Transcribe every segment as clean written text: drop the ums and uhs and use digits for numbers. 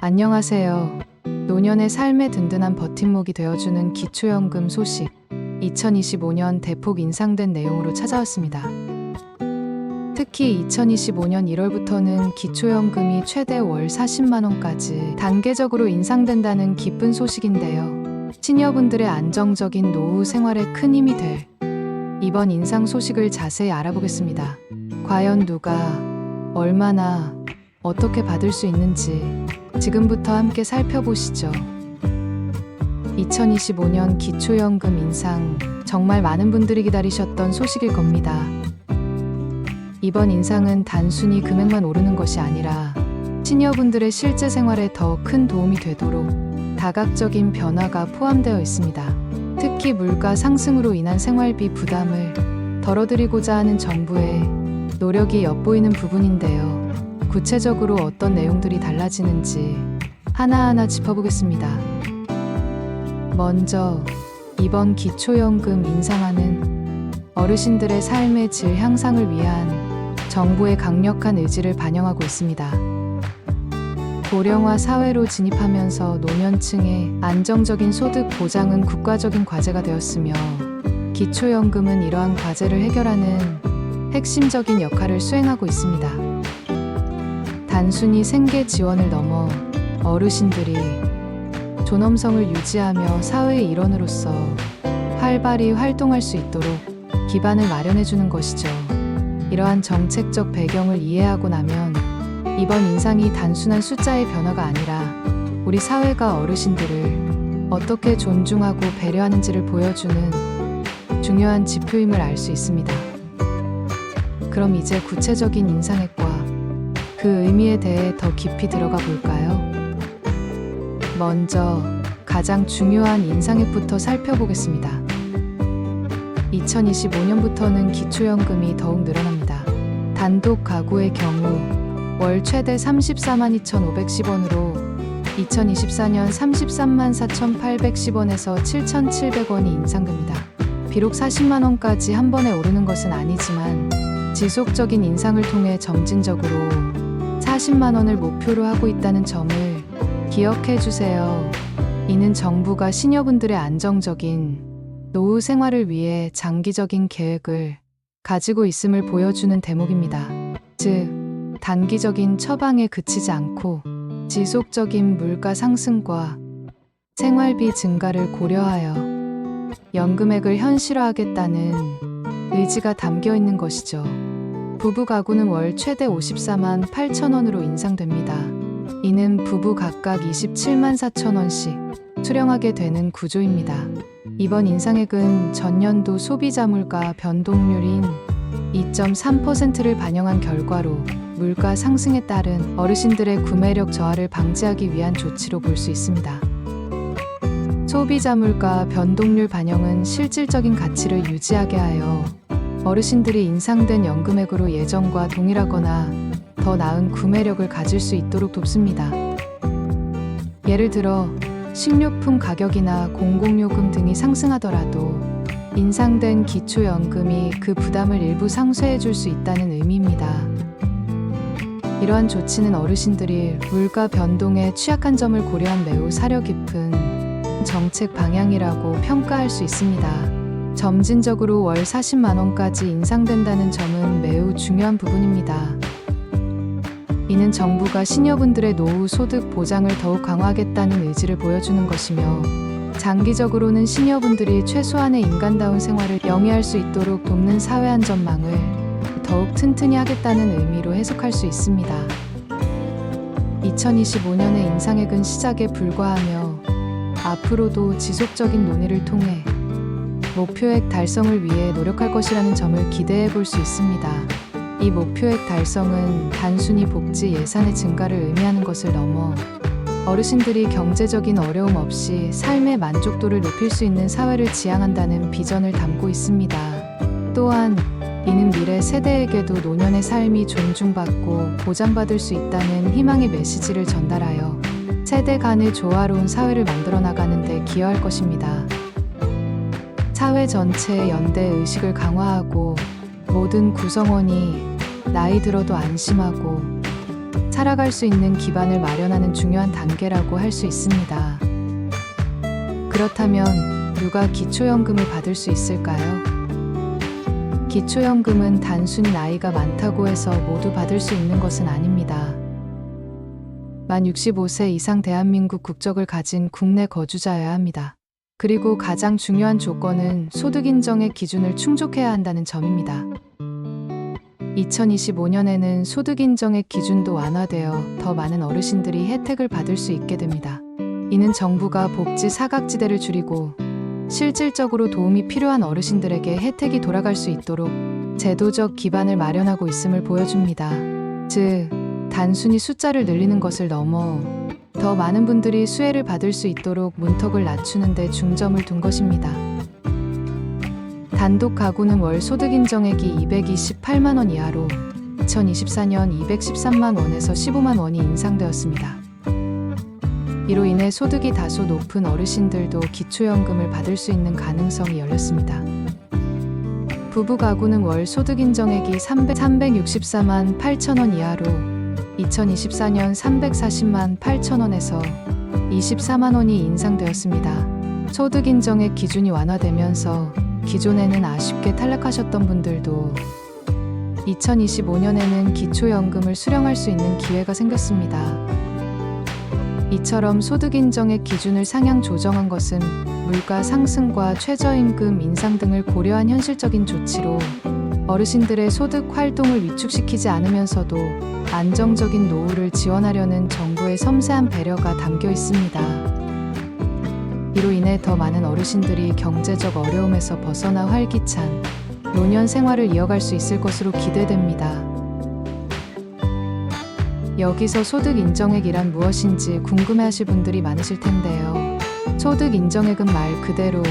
안녕하세요. 노년의 삶의 든든한 버팀목이 되어주는 기초연금 소식. 2025년 대폭 인상된 내용으로 찾아왔습니다. 특히 2025년 1월부터는 기초연금이 최대 월 40만원까지 단계적으로 인상된다는 기쁜 소식인데요. 시니어분들의 안정적인 노후 생활에 큰 힘이 될 이번 인상 소식을 자세히 알아보겠습니다. 과연 누가, 얼마나, 어떻게 받을 수 있는지 지금부터 함께 살펴보시죠. 2025년 기초연금 인상, 정말 많은 분들이 기다리셨던 소식일 겁니다. 이번 인상은 단순히 금액만 오르는 것이 아니라 시니어분들의 실제 생활에 더 큰 도움이 되도록 다각적인 변화가 포함되어 있습니다. 특히 물가 상승으로 인한 생활비 부담을 덜어드리고자 하는 정부의 노력이 엿보이는 부분인데요. 구체적으로 어떤 내용들이 달라지는지 하나하나 짚어보겠습니다. 먼저 이번 기초연금 인상안은 어르신들의 삶의 질 향상을 위한 정부의 강력한 의지를 반영하고 있습니다. 고령화 사회로 진입하면서 노년층의 안정적인 소득 보장은 국가적인 과제가 되었으며 기초연금은 이러한 과제를 해결하는 핵심적인 역할을 수행하고 있습니다. 단순히 생계 지원을 넘어 어르신들이 존엄성을 유지하며 사회의 일원으로서 활발히 활동할 수 있도록 기반을 마련해주는 것이죠. 이러한 정책적 배경을 이해하고 나면 이번 인상이 단순한 숫자의 변화가 아니라 우리 사회가 어르신들을 어떻게 존중하고 배려하는지를 보여주는 중요한 지표임을 알 수 있습니다. 그럼 이제 구체적인 인상액과 그 의미에 대해 더 깊이 들어가 볼까요? 먼저 가장 중요한 인상액부터 살펴보겠습니다. 2025년부터는 기초연금이 더욱 늘어납니다. 단독 가구의 경우 월 최대 34만 2,510원으로 2024년 33만 4,810원에서 7,700원이 인상됩니다. 비록 40만원까지 한 번에 오르는 것은 아니지만 지속적인 인상을 통해 점진적으로 40만원을 목표로 하고 있다는 점을 기억해 주세요. 이는 정부가 시니어분들의 안정적인 노후 생활을 위해 장기적인 계획을 가지고 있음을 보여주는 대목입니다. 즉, 단기적인 처방에 그치지 않고 지속적인 물가 상승과 생활비 증가를 고려하여 연금액을 현실화하겠다는 의지가 담겨 있는 것이죠. 부부 가구는 월 최대 54만 8천원으로 인상됩니다. 이는 부부 각각 27만 4천원씩 수령하게 되는 구조입니다. 이번 인상액은 전년도 소비자 물가 변동률인 2.3%를 반영한 결과로 물가 상승에 따른 어르신들의 구매력 저하를 방지하기 위한 조치로 볼 수 있습니다. 소비자 물가 변동률 반영은 실질적인 가치를 유지하게 하여 어르신들이 인상된 연금액으로 예전과 동일하거나 더 나은 구매력을 가질 수 있도록 돕습니다. 예를 들어 식료품 가격이나 공공요금 등이 상승하더라도 인상된 기초연금이 그 부담을 일부 상쇄해 줄 수 있다는 의미입니다. 이러한 조치는 어르신들이 물가 변동에 취약한 점을 고려한 매우 사려 깊은 정책 방향이라고 평가할 수 있습니다. 점진적으로 월 40만원까지 인상된다는 점은 매우 중요한 부분입니다. 이는 정부가 시니어분들의 노후 소득 보장을 더욱 강화하겠다는 의지를 보여주는 것이며 장기적으로는 시니어분들이 최소한의 인간다운 생활을 영위할 수 있도록 돕는 사회 안전망을 더욱 튼튼히 하겠다는 의미로 해석할 수 있습니다. 2025년의 인상액은 시작에 불과하며 앞으로도 지속적인 논의를 통해 목표액 달성을 위해 노력할 것이라는 점을 기대해 볼 수 있습니다. 이 목표액 달성은 단순히 복지 예산의 증가를 의미하는 것을 넘어 어르신들이 경제적인 어려움 없이 삶의 만족도를 높일 수 있는 사회를 지향한다는 비전을 담고 있습니다. 또한 이는 미래 세대에게도 노년의 삶이 존중받고 보장받을 수 있다는 희망의 메시지를 전달하여 세대 간의 조화로운 사회를 만들어 나가는 데 기여할 것입니다. 사회 전체의 연대 의식을 강화하고 모든 구성원이 나이 들어도 안심하고 살아갈 수 있는 기반을 마련하는 중요한 단계라고 할 수 있습니다. 그렇다면 누가 기초연금을 받을 수 있을까요? 기초연금은 단순히 나이가 많다고 해서 모두 받을 수 있는 것은 아닙니다. 만 65세 이상 대한민국 국적을 가진 국내 거주자여야 합니다. 그리고 가장 중요한 조건은 소득 인정의 기준을 충족해야 한다는 점입니다. 2025년에는 소득 인정의 기준도 완화되어 더 많은 어르신들이 혜택을 받을 수 있게 됩니다. 이는 정부가 복지 사각지대를 줄이고 실질적으로 도움이 필요한 어르신들에게 혜택이 돌아갈 수 있도록 제도적 기반을 마련하고 있음을 보여줍니다. 즉, 단순히 숫자를 늘리는 것을 넘어 더 많은 분들이 수혜를 받을 수 있도록 문턱을 낮추는 데 중점을 둔 것입니다. 단독 가구는 월 소득 인정액이 228만 원 이하로 2024년 213만 원에서 15만 원이 인상되었습니다. 이로 인해 소득이 다소 높은 어르신들도 기초연금을 받을 수 있는 가능성이 열렸습니다. 부부 가구는 월 소득 인정액이 364만 8천 원 이하로 2024년 340만 8천 원에서 24만 원이 인상되었습니다. 소득 인정액 기준이 완화되면서 기존에는 아쉽게 탈락하셨던 분들도 2025년에는 기초연금을 수령할 수 있는 기회가 생겼습니다. 이처럼 소득 인정액 기준을 상향 조정한 것은 물가 상승과 최저임금 인상 등을 고려한 현실적인 조치로 어르신들의 소득 활동을 위축시키지 않으면서도 안정적인 노후를 지원하려는 정부의 섬세한 배려가 담겨 있습니다. 이로 인해 더 많은 어르신들이 경제적 어려움에서 벗어나 활기찬 노년 생활을 이어갈 수 있을 것으로 기대됩니다. 여기서 소득 인정액이란 무엇인지 궁금해하실 분들이 많으실 텐데요. 소득 인정액은 말 그대로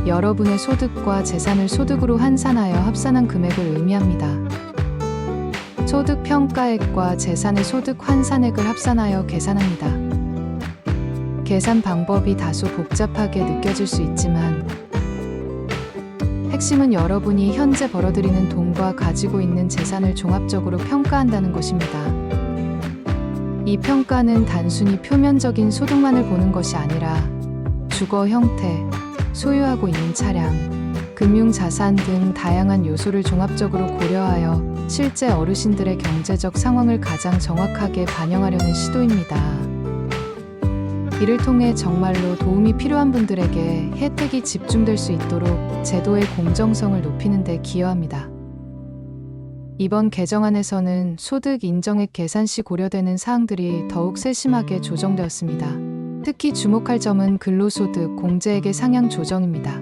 여러분의 소득과 재산을 소득으로 환산하여 합산한 금액을 의미합니다. 소득 평가액과 재산의 소득 환산액을 합산하여 계산합니다. 계산 방법이 다소 복잡하게 느껴질 수 있지만 핵심은 여러분이 현재 벌어들이는 돈과 가지고 있는 재산을 종합적으로 평가한다는 것입니다. 이 평가는 단순히 표면적인 소득만을 보는 것이 아니라 주거 형태, 소유하고 있는 차량, 금융자산 등 다양한 요소를 종합적으로 고려하여 실제 어르신들의 경제적 상황을 가장 정확하게 반영하려는 시도입니다. 이를 통해 정말로 도움이 필요한 분들에게 혜택이 집중될 수 있도록 제도의 공정성을 높이는 데 기여합니다. 이번 개정안에서는 소득 인정액 계산 시 고려되는 사항들이 더욱 세심하게 조정되었습니다. 특히 주목할 점은 근로소득 공제액의 상향 조정입니다.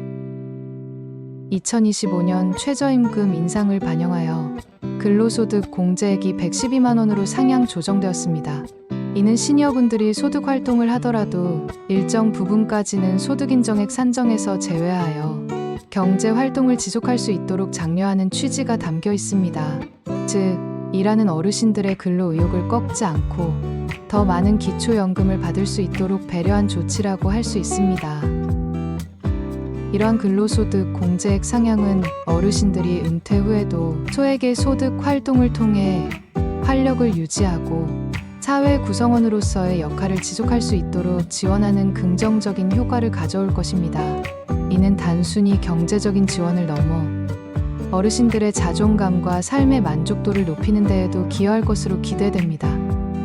2025년 최저임금 인상을 반영하여 근로소득 공제액이 112만 원으로 상향 조정되었습니다. 이는 시니어분들이 소득 활동을 하더라도 일정 부분까지는 소득 인정액 산정에서 제외하여 경제 활동을 지속할 수 있도록 장려하는 취지가 담겨 있습니다. 즉, 일하는 어르신들의 근로 의욕을 꺾지 않고 더 많은 기초연금을 받을 수 있도록 배려한 조치라고 할 수 있습니다. 이러한 근로소득 공제액 상향은 어르신들이 은퇴 후에도 소액의 소득 활동을 통해 활력을 유지하고 사회 구성원으로서의 역할을 지속할 수 있도록 지원하는 긍정적인 효과를 가져올 것입니다. 이는 단순히 경제적인 지원을 넘어 어르신들의 자존감과 삶의 만족도를 높이는 데에도 기여할 것으로 기대됩니다.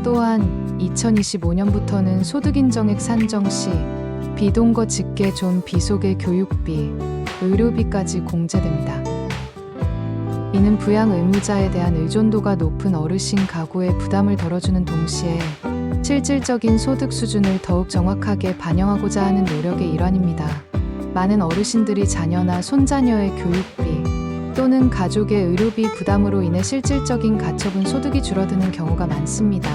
또한 2025년부터는 소득 인정액 산정 시 비동거 직계 존 비속의 교육비, 의료비까지 공제됩니다. 이는 부양 의무자에 대한 의존도가 높은 어르신 가구의 부담을 덜어주는 동시에 실질적인 소득 수준을 더욱 정확하게 반영하고자 하는 노력의 일환입니다. 많은 어르신들이 자녀나 손자녀의 교육비 또는 가족의 의료비 부담으로 인해 실질적인 가처분 소득이 줄어드는 경우가 많습니다.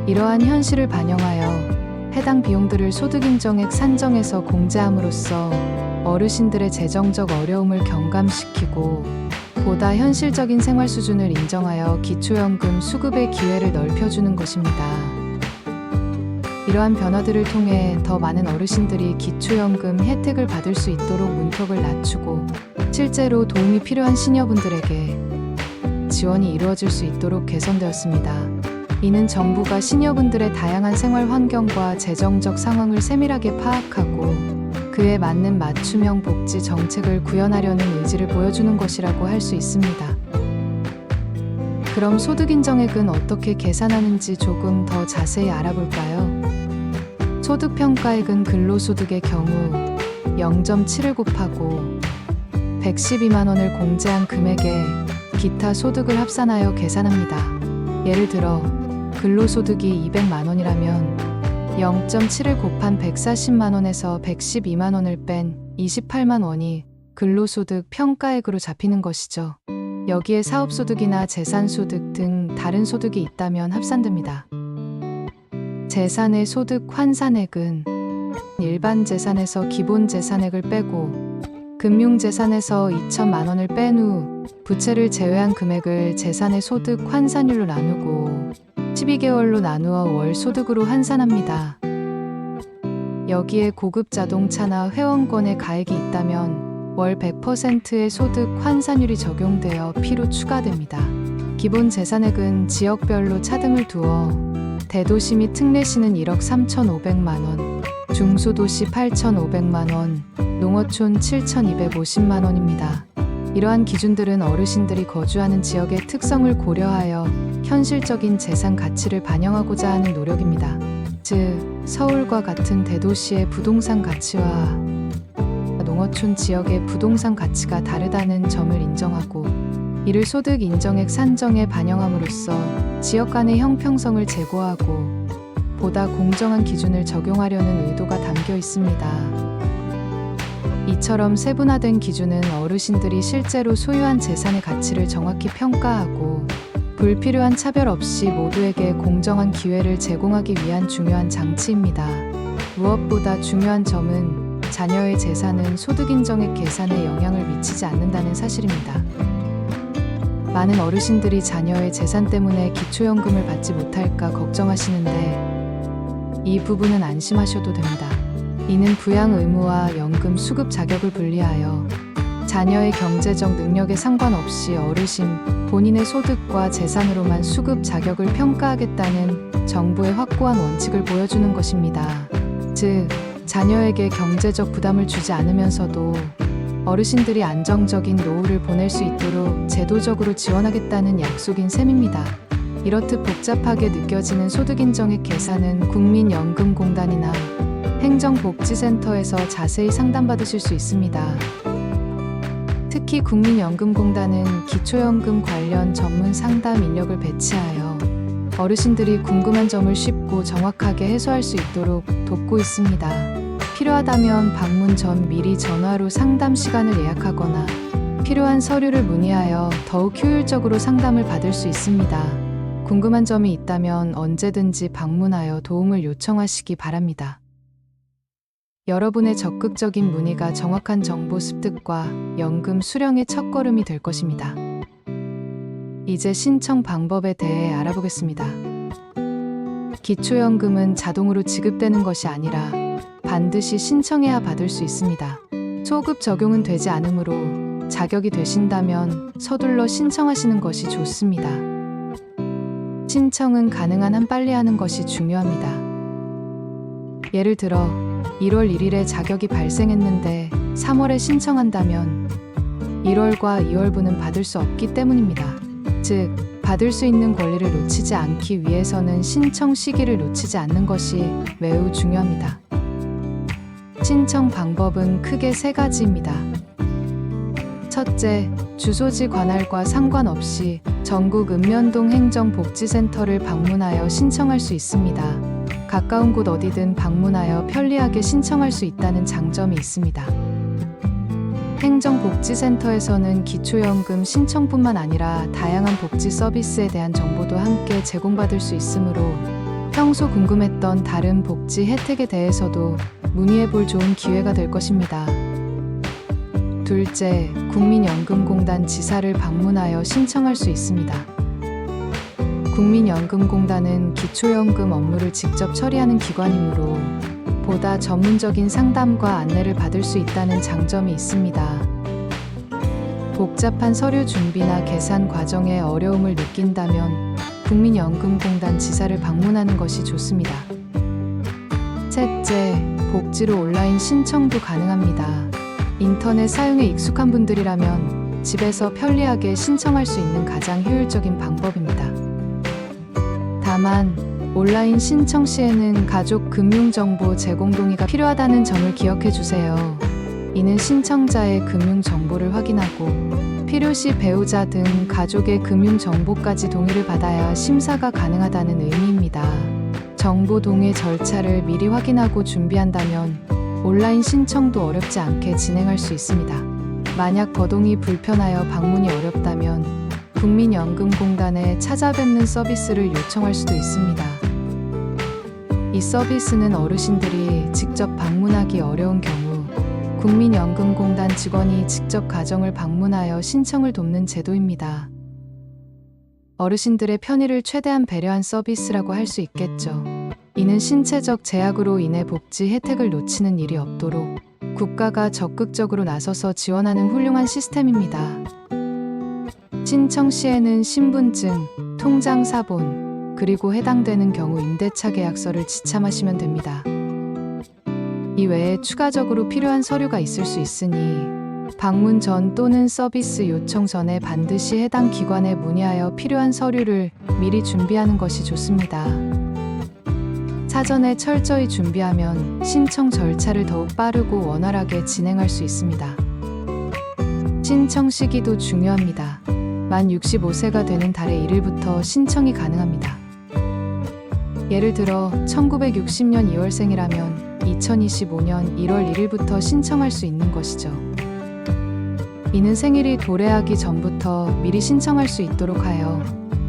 이러한 현실을 반영하여 해당 비용들을 소득 인정액 산정에서 공제함으로써 어르신들의 재정적 어려움을 경감시키고 보다 현실적인 생활 수준을 인정하여 기초연금 수급의 기회를 넓혀주는 것입니다. 이러한 변화들을 통해 더 많은 어르신들이 기초연금 혜택을 받을 수 있도록 문턱을 낮추고 실제로 도움이 필요한 시니어분들에게 지원이 이루어질 수 있도록 개선되었습니다. 이는 정부가 시니어분들의 다양한 생활 환경과 재정적 상황을 세밀하게 파악하고 그에 맞는 맞춤형 복지 정책을 구현하려는 의지를 보여주는 것이라고 할 수 있습니다. 그럼 소득 인정액은 어떻게 계산하는지 조금 더 자세히 알아볼까요? 소득 평가액은 근로소득의 경우 0.7을 곱하고 112만 원을 공제한 금액에 기타 소득을 합산하여 계산합니다. 예를 들어 근로소득이 200만 원이라면 0.7을 곱한 140만 원에서 112만 원을 뺀 28만 원이 근로소득 평가액으로 잡히는 것이죠. 여기에 사업소득이나 재산소득 등 다른 소득이 있다면 합산됩니다. 재산의 소득 환산액은 일반 재산에서 기본 재산액을 빼고 금융재산에서 2천만 원을 뺀 후 부채를 제외한 금액을 재산의 소득 환산율로 나누고 12개월로 나누어 월 소득으로 환산합니다. 여기에 고급 자동차나 회원권의 가액이 있다면 월 100%의 소득 환산율이 적용되어 P로 추가됩니다. 기본 재산액은 지역별로 차등을 두어 대도시 및 특례시는 1억 3,500만 원, 중소도시 8,500만 원, 농어촌 7,250만 원입니다. 이러한 기준들은 어르신들이 거주하는 지역의 특성을 고려하여 현실적인 재산 가치를 반영하고자 하는 노력입니다. 즉, 서울과 같은 대도시의 부동산 가치와 농어촌 지역의 부동산 가치가 다르다는 점을 인정하고 이를 소득 인정액 산정에 반영함으로써 지역 간의 형평성을 제고하고 보다 공정한 기준을 적용하려는 의도가 담겨 있습니다. 이처럼 세분화된 기준은 어르신들이 실제로 소유한 재산의 가치를 정확히 평가하고 불필요한 차별 없이 모두에게 공정한 기회를 제공하기 위한 중요한 장치입니다. 무엇보다 중요한 점은 자녀의 재산은 소득 인정액 계산에 영향을 미치지 않는다는 사실입니다. 많은 어르신들이 자녀의 재산 때문에 기초연금을 받지 못할까 걱정하시는데 이 부분은 안심하셔도 됩니다. 이는 부양 의무와 연금 수급 자격을 분리하여 자녀의 경제적 능력에 상관없이 어르신 본인의 소득과 재산으로만 수급 자격을 평가하겠다는 정부의 확고한 원칙을 보여주는 것입니다. 즉, 자녀에게 경제적 부담을 주지 않으면서도 어르신들이 안정적인 노후를 보낼 수 있도록 제도적으로 지원하겠다는 약속인 셈입니다. 이렇듯 복잡하게 느껴지는 소득인정액 계산은 국민연금공단이나 행정복지센터에서 자세히 상담받으실 수 있습니다. 특히 국민연금공단은 기초연금 관련 전문 상담 인력을 배치하여 어르신들이 궁금한 점을 쉽고 정확하게 해소할 수 있도록 돕고 있습니다. 필요하다면 방문 전 미리 전화로 상담 시간을 예약하거나 필요한 서류를 문의하여 더욱 효율적으로 상담을 받을 수 있습니다. 궁금한 점이 있다면 언제든지 방문하여 도움을 요청하시기 바랍니다. 여러분의 적극적인 문의가 정확한 정보 습득과 연금 수령의 첫걸음이 될 것입니다. 이제 신청 방법에 대해 알아보겠습니다. 기초연금은 자동으로 지급되는 것이 아니라 반드시 신청해야 받을 수 있습니다. 소급 적용은 되지 않으므로 자격이 되신다면 서둘러 신청하시는 것이 좋습니다. 신청은 가능한 한 빨리 하는 것이 중요합니다. 예를 들어 1월 1일에 자격이 발생했는데 3월에 신청한다면 1월과 2월분은 받을 수 없기 때문입니다. 즉, 받을 수 있는 권리를 놓치지 않기 위해서는 신청 시기를 놓치지 않는 것이 매우 중요합니다. 신청 방법은 크게 세 가지입니다. 첫째, 주소지 관할과 상관없이 전국 읍면동 행정복지센터를 방문하여 신청할 수 있습니다. 가까운 곳 어디든 방문하여 편리하게 신청할 수 있다는 장점이 있습니다. 행정복지센터에서는 기초연금 신청뿐만 아니라 다양한 복지 서비스에 대한 정보도 함께 제공받을 수 있으므로 평소 궁금했던 다른 복지 혜택에 대해서도 문의해볼 좋은 기회가 될 것입니다. 둘째, 국민연금공단 지사를 방문하여 신청할 수 있습니다. 국민연금공단은 기초연금 업무를 직접 처리하는 기관이므로 보다 전문적인 상담과 안내를 받을 수 있다는 장점이 있습니다. 복잡한 서류 준비나 계산 과정에 어려움을 느낀다면 국민연금공단 지사를 방문하는 것이 좋습니다. 셋째, 복지로 온라인 신청도 가능합니다. 인터넷 사용에 익숙한 분들이라면 집에서 편리하게 신청할 수 있는 가장 효율적인 방법입니다. 다만 온라인 신청 시에는 가족 금융정보 제공 동의가 필요하다는 점을 기억해 주세요. 이는 신청자의 금융정보를 확인하고 필요시 배우자 등 가족의 금융정보까지 동의를 받아야 심사가 가능하다는 의미입니다. 정보 동의 절차를 미리 확인하고 준비한다면 온라인 신청도 어렵지 않게 진행할 수 있습니다. 만약 거동이 불편하여 방문이 어렵다면 국민연금공단에 찾아뵙는 서비스를 요청할 수도 있습니다. 이 서비스는 어르신들이 직접 방문하기 어려운 경우 국민연금공단 직원이 직접 가정을 방문하여 신청을 돕는 제도입니다. 어르신들의 편의를 최대한 배려한 서비스라고 할 수 있겠죠. 이는 신체적 제약으로 인해 복지 혜택을 놓치는 일이 없도록 국가가 적극적으로 나서서 지원하는 훌륭한 시스템입니다. 신청 시에는 신분증, 통장 사본, 그리고 해당되는 경우 임대차 계약서를 지참하시면 됩니다. 이 외에 추가적으로 필요한 서류가 있을 수 있으니 방문 전 또는 서비스 요청 전에 반드시 해당 기관에 문의하여 필요한 서류를 미리 준비하는 것이 좋습니다. 사전에 철저히 준비하면 신청 절차를 더욱 빠르고 원활하게 진행할 수 있습니다. 신청 시기도 중요합니다. 만 65세가 되는 달의 1일부터 신청이 가능합니다. 예를 들어 1960년 2월생이라면 2025년 1월 1일부터 신청할 수 있는 것이죠. 이는 생일이 도래하기 전부터 미리 신청할 수 있도록 하여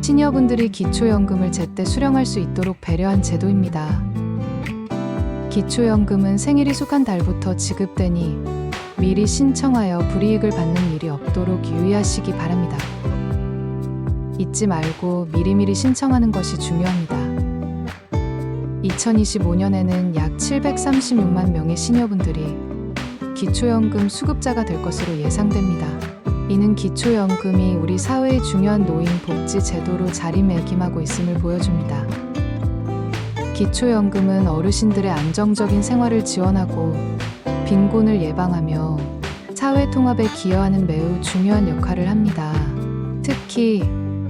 시니어분들이 기초연금을 제때 수령할 수 있도록 배려한 제도입니다. 기초연금은 생일이 속한 달부터 지급되니 미리 신청하여 불이익을 받는 일이 없도록 유의하시기 바랍니다. 잊지 말고 미리미리 신청하는 것이 중요합니다. 2025년에는 약 736만 명의 시니어분들이 기초연금 수급자가 될 것으로 예상됩니다. 이는 기초연금이 우리 사회의 중요한 노인 복지 제도로 자리매김하고 있음을 보여줍니다. 기초연금은 어르신들의 안정적인 생활을 지원하고 빈곤을 예방하며 사회 통합에 기여하는 매우 중요한 역할을 합니다. 특히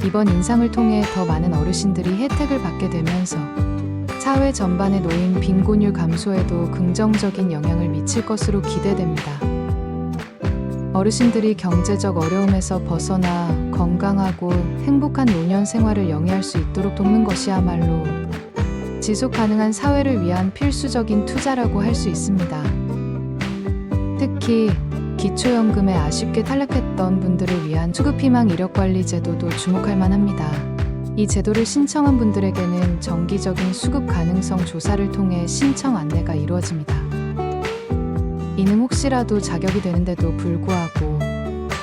이번 인상을 통해 더 많은 어르신들이 혜택을 받게 되면서 사회 전반의 노인 빈곤율 감소에도 긍정적인 영향을 미칠 것으로 기대됩니다. 어르신들이 경제적 어려움에서 벗어나 건강하고 행복한 노년 생활을 영위할 수 있도록 돕는 것이야말로 지속 가능한 사회를 위한 필수적인 투자라고 할 수 있습니다. 특히 기초연금에 아쉽게 탈락했던 분들을 위한 수급희망 이력관리 제도도 주목할 만합니다. 이 제도를 신청한 분들에게는 정기적인 수급 가능성 조사를 통해 신청 안내가 이루어집니다. 이는 혹시라도 자격이 되는데도 불구하고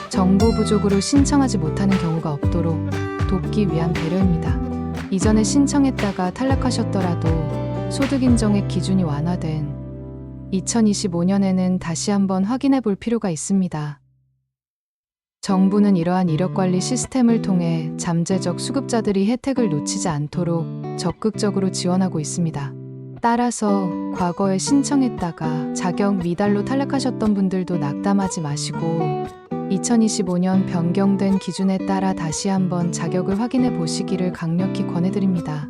정보 부족으로 신청하지 못하는 경우가 없도록 돕기 위한 배려입니다. 이전에 신청했다가 탈락하셨더라도 소득 인정액 기준이 완화된 2025년에는 다시 한번 확인해 볼 필요가 있습니다. 정부는 이러한 이력관리 시스템을 통해 잠재적 수급자들이 혜택을 놓치지 않도록 적극적으로 지원하고 있습니다. 따라서 과거에 신청했다가 자격 미달로 탈락하셨던 분들도 낙담하지 마시고 2025년 변경된 기준에 따라 다시 한번 자격을 확인해 보시기를 강력히 권해드립니다.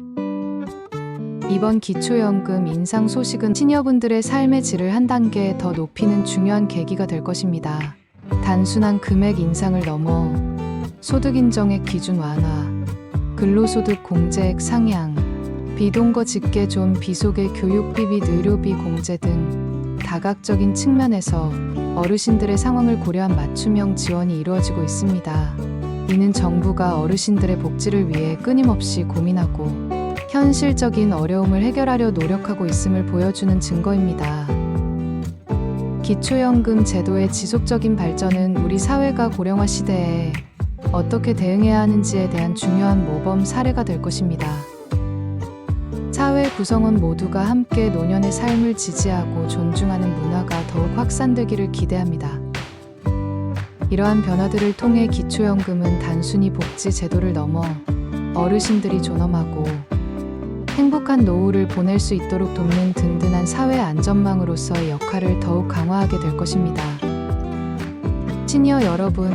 이번 기초연금 인상 소식은 시니어분들의 삶의 질을 한 단계 더 높이는 중요한 계기가 될 것입니다. 단순한 금액 인상을 넘어 소득 인정액 기준 완화, 근로소득 공제액 상향, 비동거 직계존 비속의 교육비 및 의료비 공제 등 다각적인 측면에서 어르신들의 상황을 고려한 맞춤형 지원이 이루어지고 있습니다. 이는 정부가 어르신들의 복지를 위해 끊임없이 고민하고 현실적인 어려움을 해결하려 노력하고 있음을 보여주는 증거입니다. 기초연금 제도의 지속적인 발전은 우리 사회가 고령화 시대에 어떻게 대응해야 하는지에 대한 중요한 모범 사례가 될 것입니다. 사회 구성원 모두가 함께 노년의 삶을 지지하고 존중하는 문화가 더욱 확산되기를 기대합니다. 이러한 변화들을 통해 기초연금은 단순히 복지 제도를 넘어 어르신들이 존엄하고 행복한 노후를 보낼 수 있도록 돕는 든든한 사회 안전망으로서의 역할을 더욱 강화하게 될 것입니다. 시니어 여러분,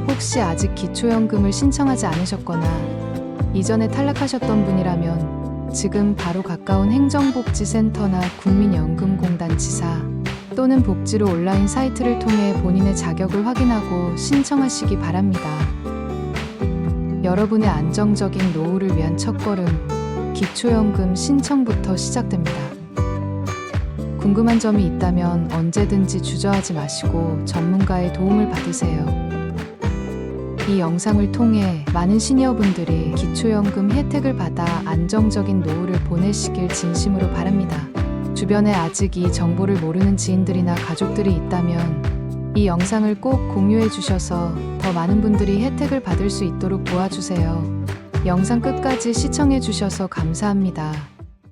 혹시 아직 기초연금을 신청하지 않으셨거나 이전에 탈락하셨던 분이라면 지금 바로 가까운 행정복지센터나 국민연금공단 지사 또는 복지로 온라인 사이트를 통해 본인의 자격을 확인하고 신청하시기 바랍니다. 여러분의 안정적인 노후를 위한 첫걸음, 기초연금 신청부터 시작됩니다. 궁금한 점이 있다면 언제든지 주저하지 마시고 전문가의 도움을 받으세요. 이 영상을 통해 많은 시니어분들이 기초연금 혜택을 받아 안정적인 노후를 보내시길 진심으로 바랍니다. 주변에 아직 이 정보를 모르는 지인들이나 가족들이 있다면 이 영상을 꼭 공유해 주셔서 더 많은 분들이 혜택을 받을 수 있도록 도와주세요. 영상 끝까지 시청해 주셔서 감사합니다.